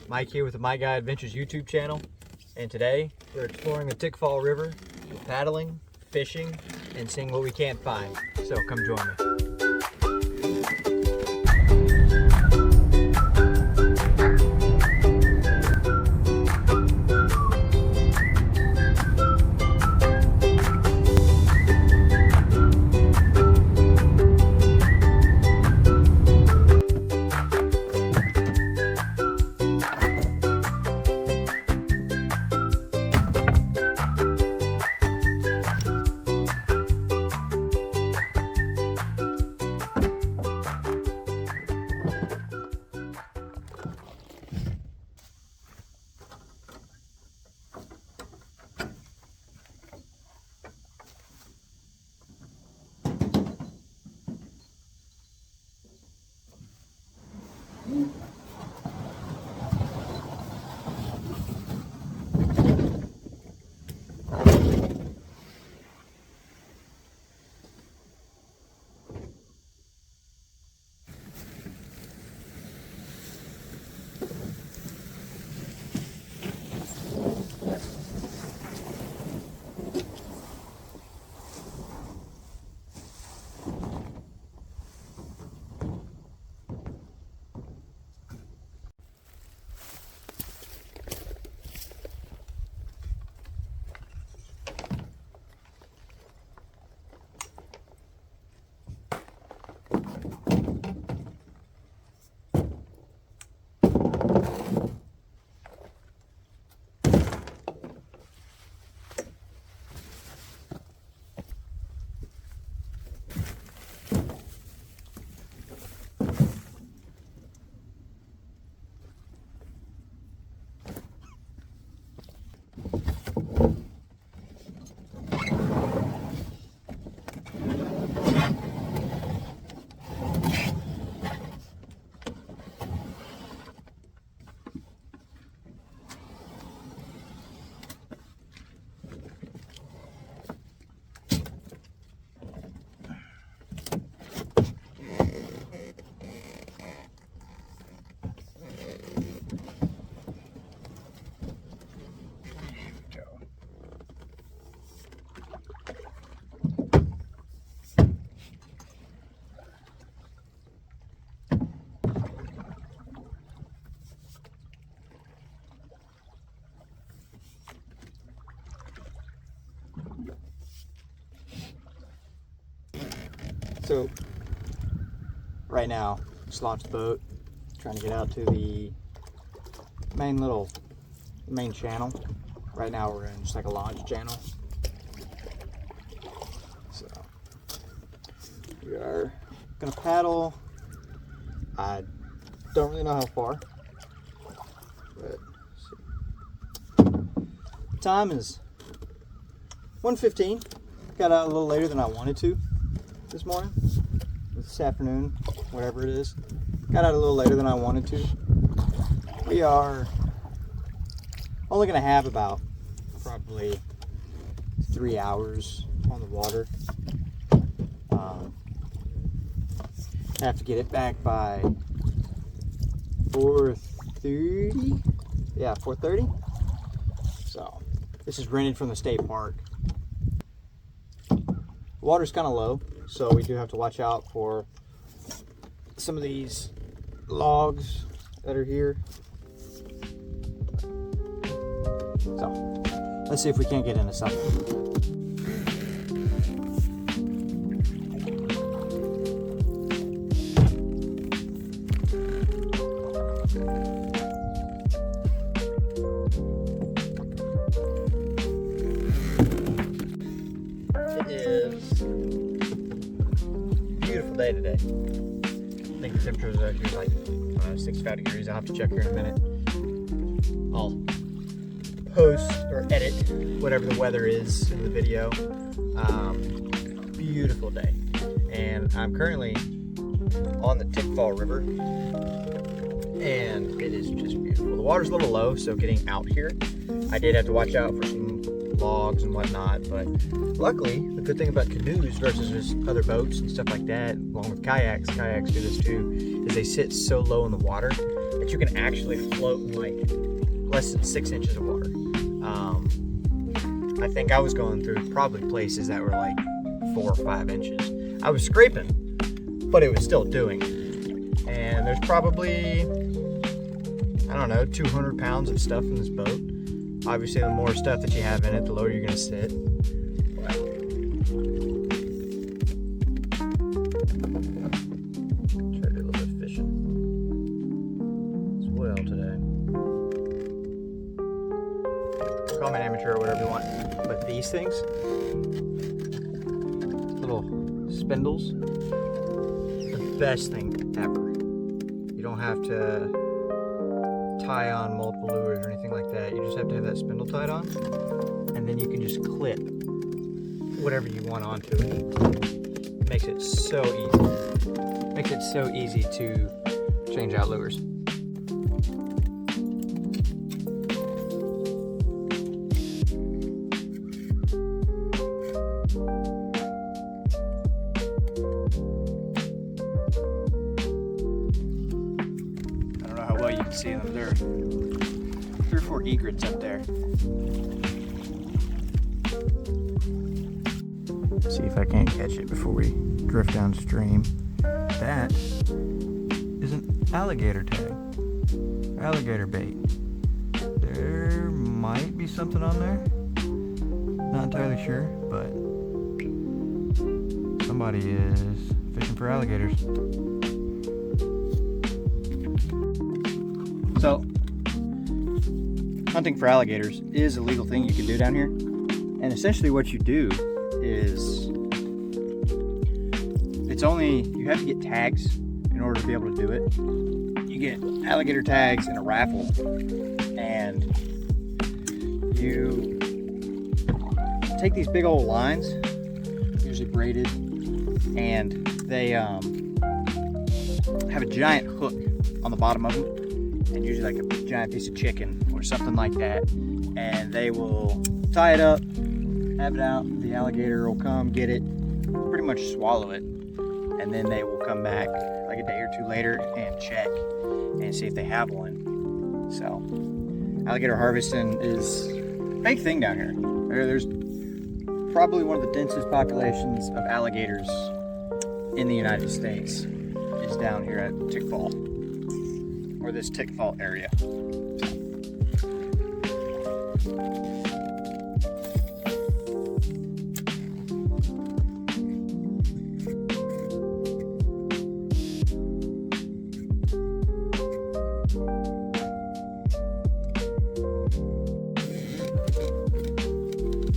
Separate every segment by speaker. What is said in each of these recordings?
Speaker 1: Mike here with the My Guy Adventures YouTube channel, and today we're exploring the Tickfaw River, paddling, fishing, and seeing what we can't find. So come join me. So right now, just launched the boat, trying to get out to the main channel. Right now we're in just like a launch channel. So we are gonna paddle. I don't really know how far, but the time is 1:15. Got out a little later than I wanted to this morning, this afternoon, whatever it is. Got out a little later than I wanted to. We are only going to have about probably 3 hours on the water. Have to get it back by 4:30. Yeah, 4:30. So this is rented from the state park. Water's kind of low, so we do have to watch out for some of these logs that are here. So let's see if we can't get into something. It is a beautiful day today. I think the temperature is actually like 65 degrees. I'll have to check here in a minute. I'll post or edit whatever the weather is in the video. Beautiful day. And I'm currently on the Tickfaw River, and it is just beautiful. The water's a little low, so getting out here, I did have to watch out for some logs and whatnot, but luckily, the good thing about canoes versus just other boats and stuff like that, along with kayaks do this too, is they sit so low in the water, that you can actually float in like less than 6 inches of water. I think I was going through probably places that were like 4 or 5 inches. I was scraping, but it was still doing it. And there's probably, I don't know, 200 pounds of stuff in this boat. Obviously, the more stuff that you have in it, the lower you're gonna sit. Wow. Try to do a little bit of fishing as well today. Call me an amateur or whatever you want. But these things, little spindles, the best thing ever. You don't have to tie on multiple lures or anything like that. You just have to have that spindle tied on, and then you can just clip whatever you want onto it. It makes it so easy. Makes it so easy to change out lures. You can see them there. 3 or 4 egrets up there. See if I can't catch it before we drift downstream. That is an alligator tag. Alligator bait. There might be something on there. Not entirely sure, but somebody is fishing for alligators. So, hunting for alligators is a legal thing you can do down here. And essentially what you do is, you have to get tags in order to be able to do it. You get alligator tags in a raffle, and you take these big old lines, usually braided, and they have a giant hook on the bottom of them. And usually like a giant piece of chicken or something like that, and they will tie it up, have it out, the alligator will come get it, pretty much swallow it, and then they will come back like a day or 2 later and check and see if they have one. So alligator harvesting is a big thing down here. There's probably one of the densest populations of alligators in the United States is down here at Tickfaw, or this Tickfaw area.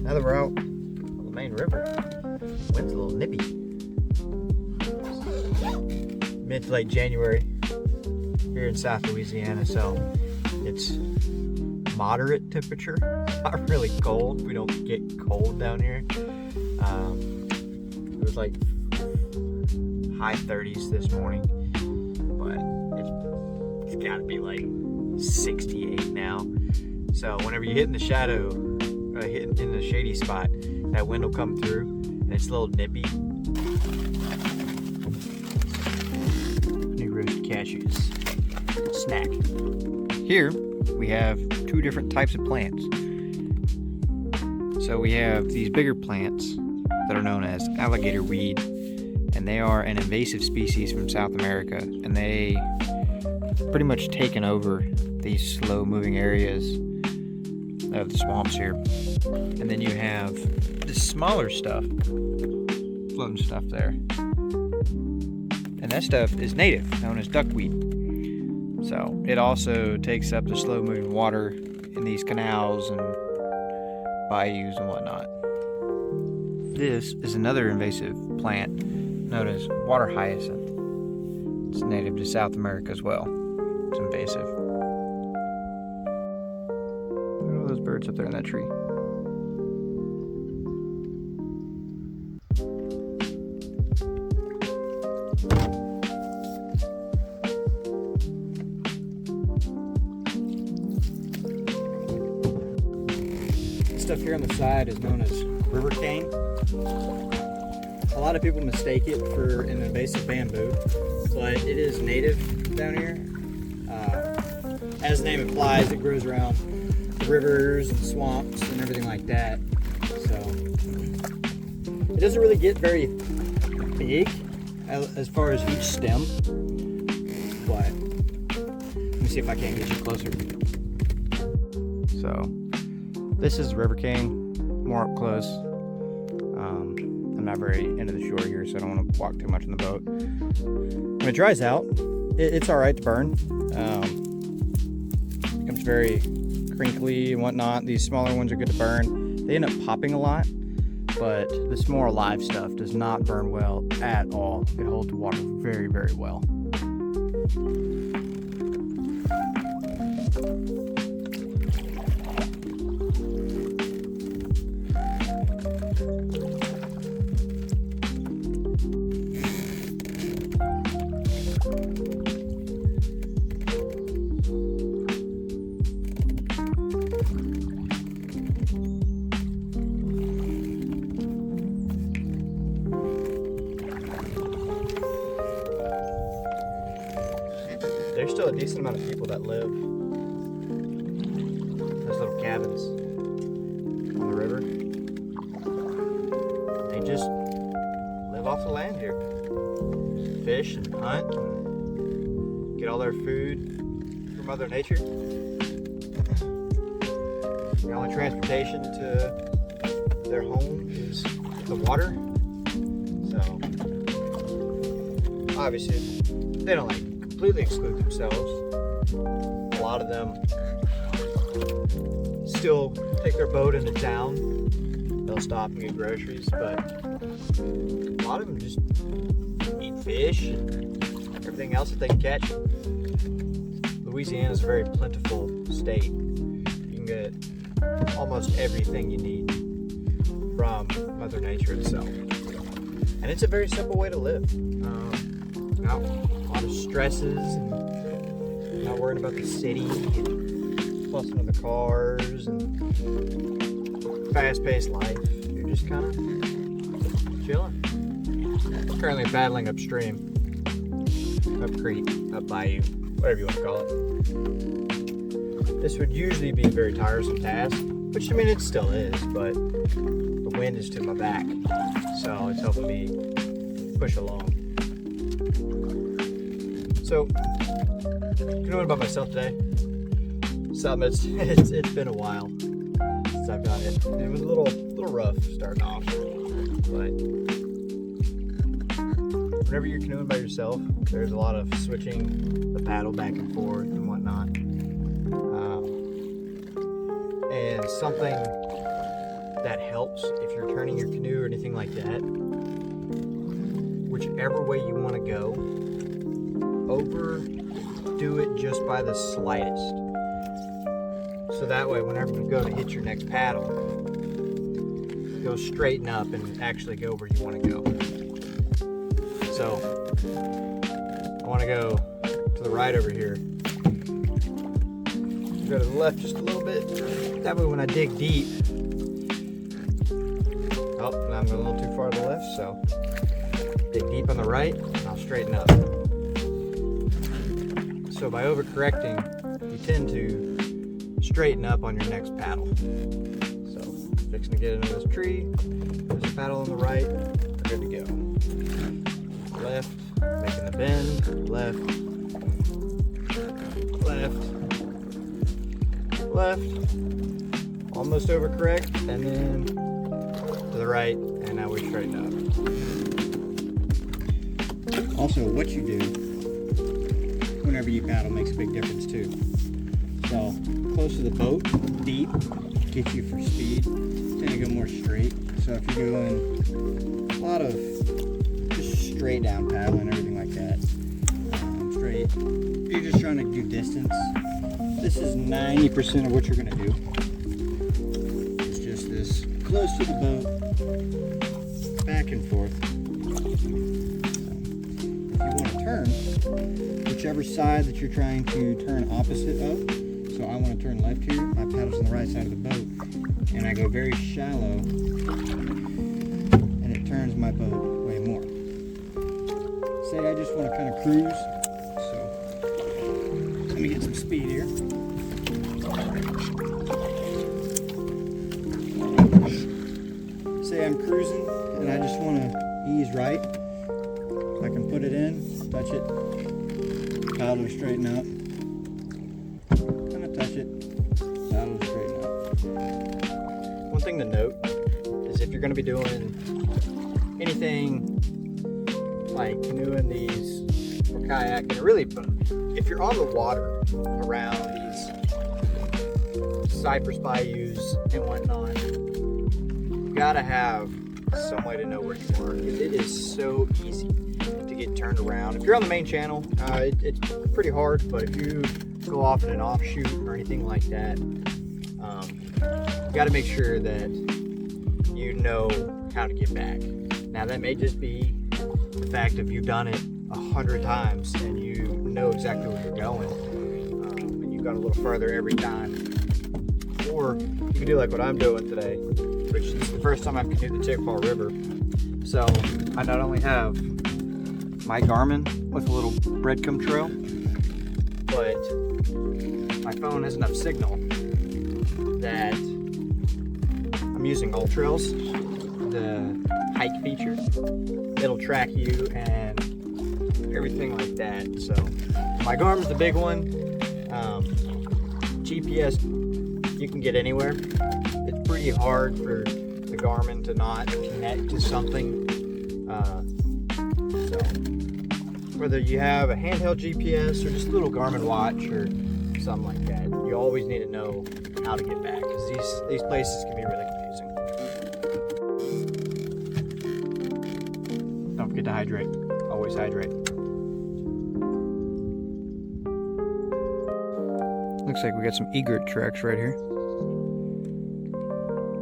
Speaker 1: Now that we're out on the main river, wind's a little nippy. Mid to late January here in South Louisiana, so it's moderate temperature, not really cold. We don't get cold down here. It was like high 30s this morning, but it's got to be like 68 now. So whenever you hit in the shadow, hit in the shady spot, that wind will come through, and it's a little nippy. New roast cashews. Snack. Here we have 2 different types of plants. So we have these bigger plants that are known as alligator weed, and they are an invasive species from South America, and they pretty much taken over these slow moving areas of the swamps here. And then you have the smaller stuff, floating stuff there, and that stuff is native, known as duckweed. So it also takes up the slow moving water in these canals and bayous and whatnot. This is another invasive plant known as water hyacinth. It's native to South America as well. It's invasive. Look at all those birds up there in that tree. Stuff here on the side is known as river cane. A lot of people mistake it for an invasive bamboo, but it is native down here. as the name implies, it grows around rivers and swamps and everything like that. So it doesn't really get very big as far as each stem, but let me see if I can't get you closer. So this is river cane, more up close. I'm not very into the shore here, so I don't want to walk too much in the boat. When it dries out, it's all right to burn. It becomes very crinkly and whatnot. These smaller ones are good to burn. They end up popping a lot, but this more live stuff does not burn well at all. It holds water very, very well. There's still a decent amount of people that live in those little cabins on the river. They just live off the land here. Fish and hunt and get all their food from Mother Nature. The only transportation to their home is the water. So obviously they don't completely exclude themselves. A lot of them still take their boat into town. They'll stop and get groceries, but a lot of them just eat fish and everything else that they can catch. Louisiana is a very plentiful state. You can get almost everything you need from Mother Nature itself. And it's a very simple way to live. Not a lot of stresses and not worrying about the city and fussing with the cars and fast-paced life. You're just kind of chilling. I'm currently paddling upstream, up creek, up bayou, whatever you want to call it. This would usually be a very tiresome task, which I mean it still is, but the wind is to my back, so it's helping me push along. So, canoeing by myself today. It's been a while since I've done it. It was a little rough starting off, but whenever you're canoeing by yourself, there's a lot of switching the paddle back and forth and whatnot. And something that helps if you're turning your canoe or anything like that, whichever way you want to go, overdo it just by the slightest. So that way, whenever you go to hit your next paddle, go straighten up and actually go where you want to go. So, I want to go to the right over here. Go to the left just a little bit. That way when I dig deep, oh, now I'm going a little too far to the left, so dig deep on the right, and I'll straighten up. So by overcorrecting, you tend to straighten up on your next paddle. So, fixing to get into this tree, there's a paddle on the right, we're good to go. Left, making the bend, left, almost overcorrect, and then to the right, and now we straighten up. Also, what you do whenever you paddle makes a big difference too. So, close to the boat, deep, gets you for speed, tend to go more straight. So if you're doing a lot of just straight down paddling, everything like that, straight, you're just trying to do distance, this is 90% of what you're going to do. It's just this close to the boat, back and forth. If you want to turn, whichever side that you're trying to turn opposite of, so I want to turn left here, my paddle's on the right side of the boat, and I go very shallow, and it turns my boat way more. Say I just want to kind of cruise, so let me get some speed here. I'm cruising and I just want to ease right. I can put it in, touch it, paddle will straighten up. Kind of touch it, paddle will straighten up. One thing to note is if you're going to be doing anything like canoeing these or kayaking, or really if you're on the water around these cypress bayous and whatnot, you gotta have some way to know where you are. It is so easy to get turned around. If you're on the main channel, it's pretty hard, but if you go off in an offshoot or anything like that, you gotta make sure that you know how to get back. Now that may just be the fact of you've done it 100 times and you know exactly where you're going, and you've gone a little further every time. Or you can do like what I'm doing today, which is the first time I've canoed the Tickfaw River. So I not only have my Garmin with a little breadcrumb trail, but my phone has enough signal that I'm using All Trails, the hike feature. It'll track you and everything like that. So my Garmin's the big one. GPS, you can get anywhere. It's pretty hard for the Garmin to not connect to something. So whether you have a handheld GPS or just a little Garmin watch or something like that, you always need to know how to get back, because these places can be really confusing. Don't forget to hydrate. Always hydrate. Looks like we got some egret tracks right here.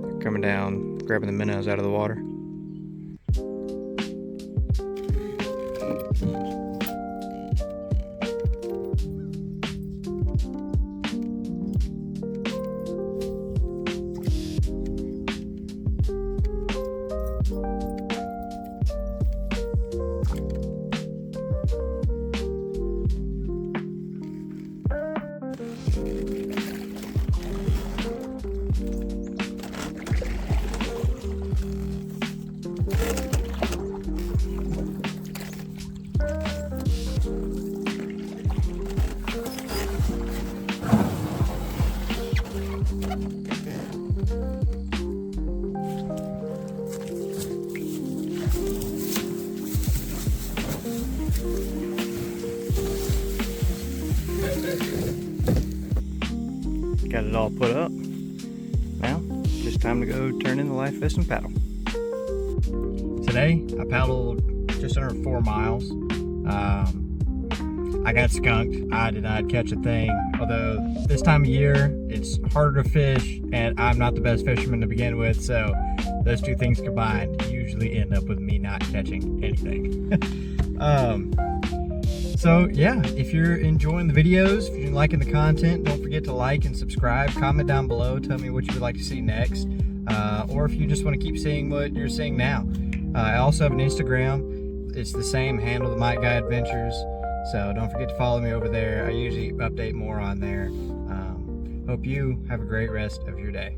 Speaker 1: They're coming down, grabbing the minnows out of the water. Got it all put up. Now, just time to go turn in the life vest and paddle. Today, I paddled just under 4 miles. I got skunked. I did not catch a thing. Although this time of year, it's harder to fish, and I'm not the best fisherman to begin with, so those two things combined usually end up with me not catching anything. So yeah, if you're enjoying the videos, if you're liking the content, don't forget to like and subscribe. Comment down below, tell me what you would like to see next, or if you just want to keep seeing what you're seeing now. I also have an Instagram. It's the same handle, the Mike Guy Adventures, so don't forget to follow me over there. I usually update more on there. Hope you have a great rest of your day.